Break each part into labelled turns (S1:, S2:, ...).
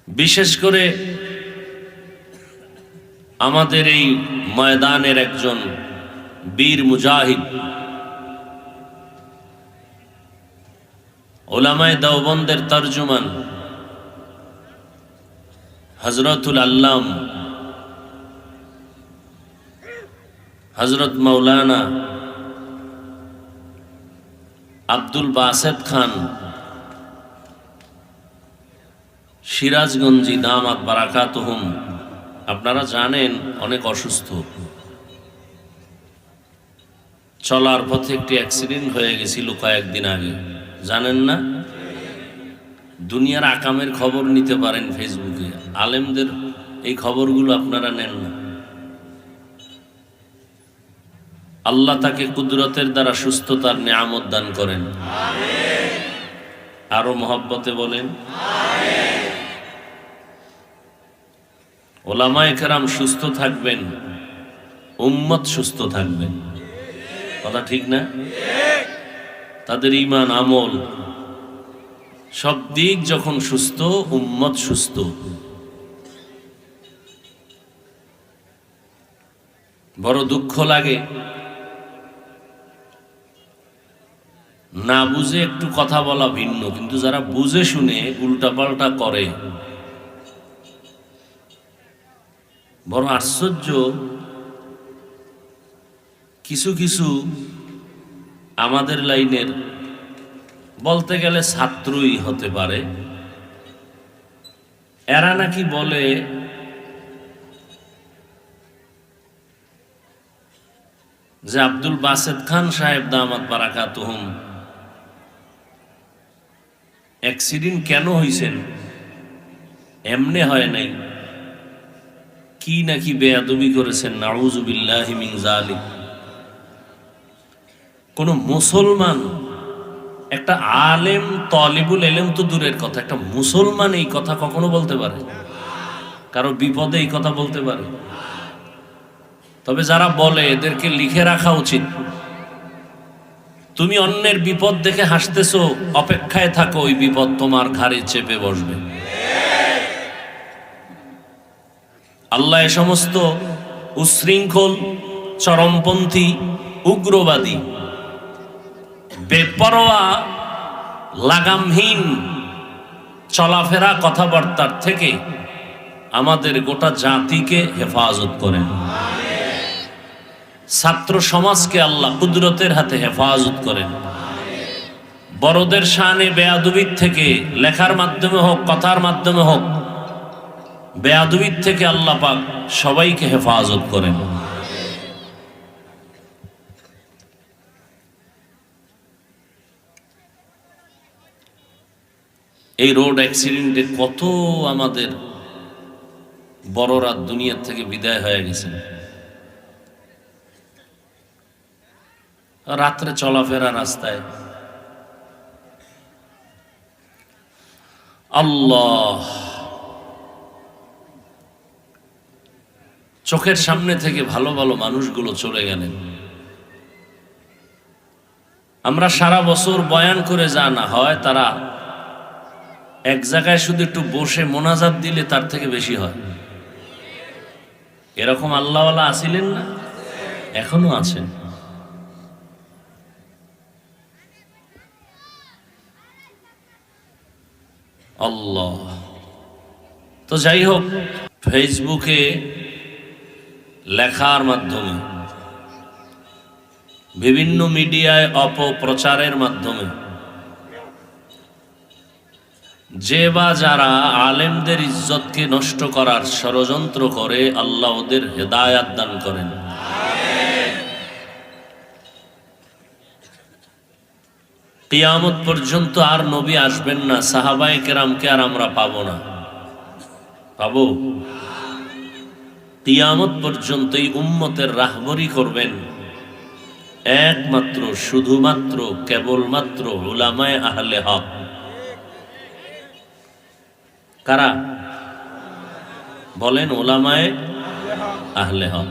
S1: বিশেষ করে আমাদের এই ময়দানের একজন বীর মুজাহিদ, উলামায়ে দেওবন্দের তরজুমান হযরতুল আল্লাম হযরত মাওলানা আব্দুল বাসেত খান সিরাজগঞ্জি দামাত বারাকাতুহুম, আপনারা জানেন অনেক অসুস্থ। চলার পথে একটি অ্যাক্সিডেন্ট হয়ে গেছিল কয়েকদিন আগে, জানেন না? দুনিয়ার আকামের খবর নিতে পারেন ফেসবুকে, আলেমদের এই খবরগুলো আপনারা নেন না। আল্লাহ তাকে কুদরতের দ্বারা সুস্থতার নেয়ামত দান করেন, আরো মহব্বতে বলেন। ওলামায়ে কেরাম সুস্থ থাকবেন, উম্মত সুস্থ থাকবেন, কথা ঠিক না? তাদের ঈমান আমল সব দিক যখন সুস্থ, উম্মত সুস্থ। বড় দুঃখ লাগে, না বুঝে একটু কথা বলা ভিন্ন, কিন্তু যারা বুঝে শুনে উল্টাপাল্টা করে, বড় আশ্চর্য। কিছু কিছু আমাদের লাইনের বলতে গেলে ছাত্রই হতে পারে, এরা নাকি বলে যে আব্দুল বাসেত খান সাহেব দামাত বারাকাতুহুম অ্যাক্সিডেন্ট কেন হয়েছেন, এমনে হয় নাই, কি নাকি বেয়াদবি করেছেন, নাউযু বিল্লাহি মিন যালিক। কোন মুসলমান, একটা আলেম তালিবুল ইলম তো দূরের কথা, একটা মুসলমান এই কথা কখনো বলতে পারে? কারো বিপদে এই কথা বলতে পারে? তবে যারা বলে এদেরকে লিখে রাখা উচিত। তুমি অন্যের বিপদ দেখে হাসতেছো, অপেক্ষায় থাকো, ওই বিপদ তোমার ঘাড়ে চেপে বসবে। আল্লাহ এ সমস্ত উশৃঙ্খল, চরমপন্থী, উগ্রবাদী, বেপরোয়া, লাগামহীন চলাফেরা কথাবার্তার থেকে আমাদের গোটা জাতিকে হেফাজত করেন। ছাত্র সমাজকে আল্লাহ কুদরতের হাতে হেফাজত করেন। বড়দের শানে বেয়াদবির থেকে, লেখার মাধ্যমে হোক, কথার মাধ্যমে হোক, বেয়াদবির থেকে আল্লাহ পাক সবাইকে হেফাজত করেন। এই রোড অ্যাক্সিডেন্টে কত আমাদের বড়রা দুনিয়ার থেকে বিদায় হয়ে গেছেন। রাত্রে চলাফেরা রাস্তায়, আল্লাহ, চোখের সামনে থেকে ভালো ভালো মানুষগুলো চলে গেলেন। আমরা সারা বছর বয়ান করে যা না হয়, তারা এক জায়গায় শুধু একটু বসে মোনাজাত দিলে তার থেকে বেশি হয়। এরকম আল্লাহওয়ালা আছিলেন না? এখনো আছেন। আল্লাহ। তো যাই হোক, ফেসবুকে লেখার মাধ্যমে, বিভিন্ন মিডিয়ায় অপপ্রচারের মাধ্যমে যে বা যারা আলেমদের ইজ্জতকে নষ্ট করার ষড়যন্ত্র করে, আল্লাহ ওদের হেদায়াত দান করেন। কিয়ামত পর্যন্ত আর নবী আসবেন না, সাহাবায়ে কেরামকে আর আমরা পাবো না। পাবো? কিয়ামত পর্যন্ত এই উম্মতের রাহবরি করবেন একমাত্র, শুধুমাত্র, কেবলমাত্র উলামায়ে আহলে হক। কারা? বলেন, উলামায়ে আহলে হক।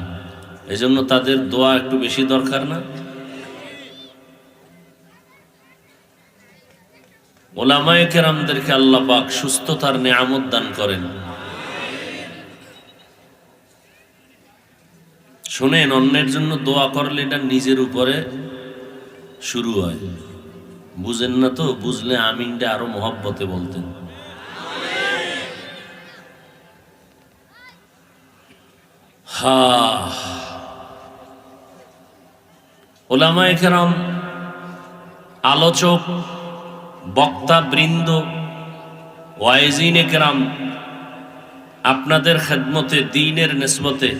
S1: এজন্য তাদের দোয়া একটু বেশি দরকার না? ওলামায়ে কেরামদেরকে আল্লাহ পাক সুস্থতার নেয়ামত দান করেন। শুনেন, অন্যের জন্য দোয়া করলে এটা নিজের উপরে শুরু হয়। বুঝেন না তো? বুঝলে আমিনটা আরো মহব্বতে বলতেন। ওলামায়ে কেরাম, আলোচক, বক্তা বৃন্দ, ওয়াইজিনে কেরাম আপনাদের খেদমতে, দ্বীনের নিসবতে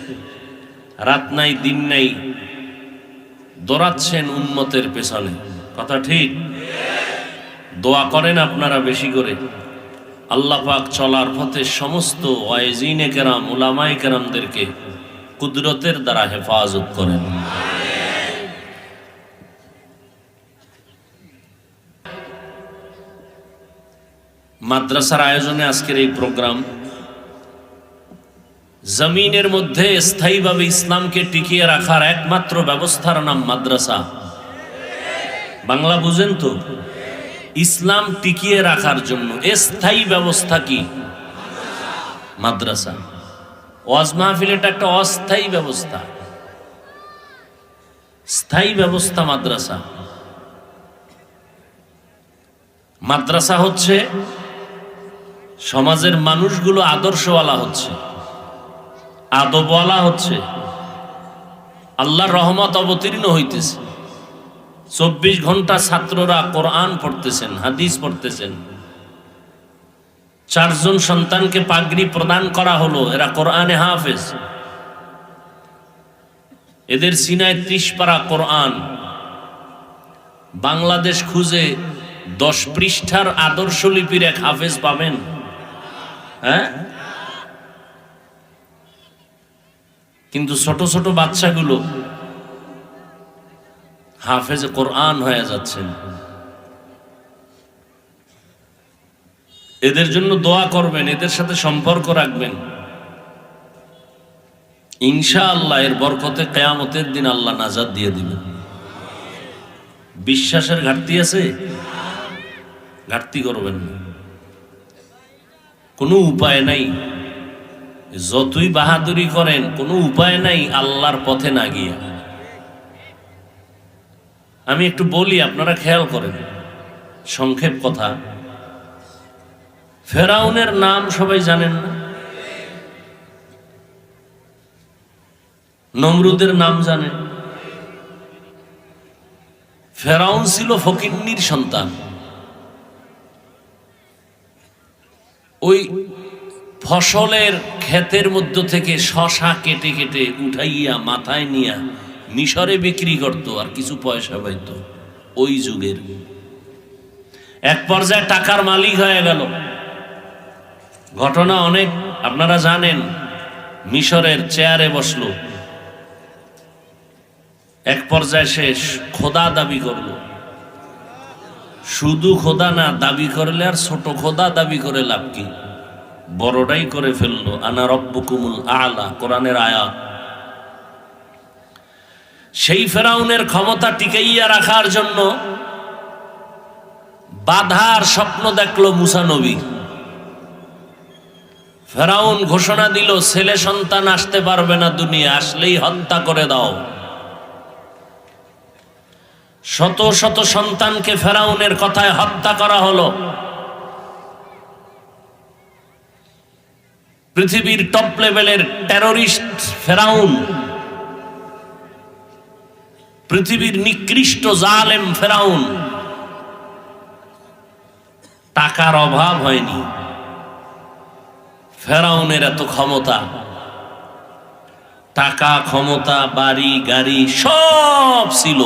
S1: রাত নাই দিন নাই দৌড়াচ্ছেন উম্মতের পেছনে। কথা ঠিক? দোয়া করেন আপনারা বেশি করে। আল্লাহ পাক চলার পথে সমস্ত ওয়াইজিনে কেরাম, উলামায়ে কেরামদেরকে কুদরতের দ্বারা হেফাজত করেন। মাদ্রাসার আয়োজনে আজকের এই প্রোগ্রাম, জমিনের মধ্যে স্থায়ীভাবে ইসলামকে টিকিয়ে রাখার একমাত্র ব্যবস্থার নাম মাদ্রাসা। বাংলা বুঝেন তো? ইসলাম টিকিয়ে রাখার জন্য স্থায়ী ব্যবস্থা কি? মাদ্রাসা। ওয়াজ মাহফিল এটা একটা অস্থায়ী ব্যবস্থা, স্থায়ী ব্যবস্থা মাদ্রাসা। মাদ্রাসা হচ্ছে সমাজের মানুষগুলো আদর্শওয়ালা হচ্ছে, আদবওয়ালা হচ্ছে, আল্লাহর রহমত অবতীর্ণ হইতেছে। 24 ঘন্টা ছাত্ররা কোরআন পড়তেছেন, হাদিস পড়তেছেন। 4 জন সন্তানকে পাগড়ি প্রদান করা হলো, এরা কোরআনে হাফেজ। এদের সিনায় 30 পারা কোরআন। বাংলাদেশ খুঁজে 10 পৃষ্ঠার আদর্শ লিপির এক হাফেজ পাবেন? হ্যাঁ? কিন্তু ছোট ছোট বাচ্চাগুলো হাফেজে কোরআন হয়ে যাচ্ছেন। এদের জন্য দোয়া করবেন, এদের সাথে সম্পর্ক রাখবেন। ইনশাআল্লাহ এর বরকতে কিয়ামতের দিন আল্লাহ নাজাত দিয়ে দিবেন। বিশ্বাসের ঘাটতি আছে? ঘাটতি করবেন না, কোনো উপায় নাই। যতই বাহাদুরি করেন কোনো উপায় নাই আল্লাহর পথে না গিয়ে। আমি একটু বলি, আপনারা খেয়াল করেন, সংক্ষেপ কথা। ফেরাউনের নাম সবাই জানেন না? নমরুদের নাম জানেন? ফেরাউন ছিল ফকিন্নির সন্তান। ওই ফসলের ক্ষেতের মধ্য থেকে শশা কেটে কেটে উঠাইয়া মাথায় নিয়া মিশরে বিক্রি করত, আর কিছু পয়সা পাইত। ওই যুগের এক পর্যায়ে টাকার মালিক হয়ে গেল। ঘটনা অনেক আপনারা জানেন। মিশরের চেয়ারে বসলো, এক পর্যায়ে শেষ খোদা দাবি করলো। শুধু খোদা না, দাবি করলে আর ছোট খোদা দাবি করে লাভ কি? বড়টাই করে ফেললো। আনা রব্বুকুমুল আলা, কোরআনের আয়াত। সেই ফেরাউনের ক্ষমতা টিকাইয়া রাখার জন্য বাধার স্বপ্ন দেখলো মুসা নবী। ফেরাউন ঘোষণা দিল, ছেলে সন্তান আসতে পারবে না দুনিয়া, আসলেই হত্যা করে দাও। শত শত সন্তানকে ফেরাউনের কথায় হত্যা করা হলো। পৃথিবীর টপ লেভেলের টেরোরিস্ট ফেরাউন, পৃথিবীর নিকৃষ্ট জালেম ফেরাউন। টাকার অভাব হয়নি, ফেরাউনের এত ক্ষমতা। টাকা, ক্ষমতা, বাড়ি গাড়ি সব ছিল।